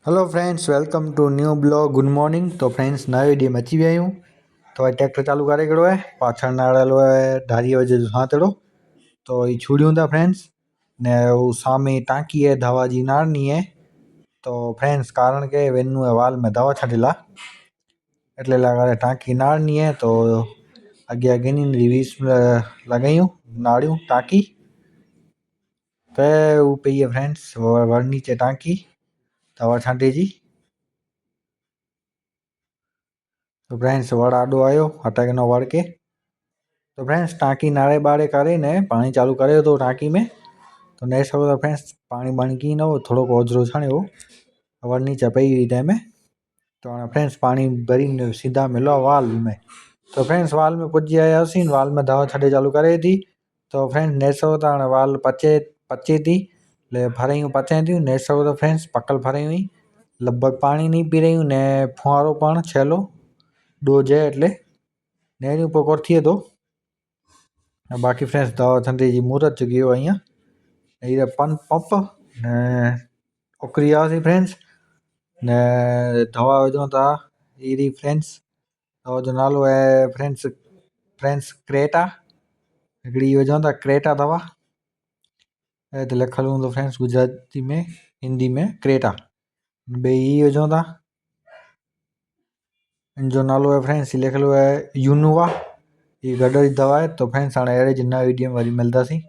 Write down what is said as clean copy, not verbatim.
Hello friends, welcome to new blog. Good morning. तो friends, नए video में अची विया आहियूं। तो ट्रैक्टर चालू करे कड़ो है, पाछड़ नाड़ेलो है 2:30 बजे हाथड़ो। तो ये छुड़ियों था फ्रेंड्स ने वो सामे टाँकी है, दवा जी नाड़नी है। तो फ्रेंड्स कारण के वेन्नू है वाल में दवा छाटेला એટલે લગાડે ટાંકી નાળની હે। તો અગિયાર ગીની 20 लगायूं नाड़ियों टाँकी पे वो पई है फ्रेंड्स वर नीचे टाँकी दवा छांटे जी। तो फ्रेंड्स वड़ आडो आयो अटक न वड़ के। तो फ्रेंड्स टाँकी नाड़े बाड़े करे ने पानी चालू करे तो टाँकी में तो नहीं सको। तो फ्रेंड्स पानी बन की न थोड़ो ओझरो छाणियो वर नीचे पई हुई टाइम। तो फ्रेंड्स पानी भरी सीधा मिलो वाल में। तो फ्रेंड्स वाल में पुजी आयासीं, वाल में दवा छड़े चालू करे थी। तो फ्रेंड्स ने सको तो वाल पचे थी ले फरियूं पचे थी ने सको। तो फ्रेंड्स पकल फरी हुई लगभग पानी नहीं पी रही ने फुआरो पण छेलो डोजे एटले नेरी पकोर थिए तो बाकी फ्रेंड्स दवा छंटे जी मुहूर्त चुकी हो अँ ये पंप ने ओकरी आसी फ्रेंड्स ने दवा विझूं था ईरी फ्रेंड्स। दवा जो नालो है फ्रेंड्स क्रेटा हिकिड़ी विझूं था क्रेटा दवा तो लिखल हूंदो फ्रेंड्स गुजराती में हिंदी में क्रेटा। बे ई विझूं था इनजो नालो है फ्रेंड्स लिखल है यूनुवा। ये गडर जी दवा है। तो फ्रेंड्स हाणे अहिड़े जी नई वीडियो में वरी मिलंदासीं।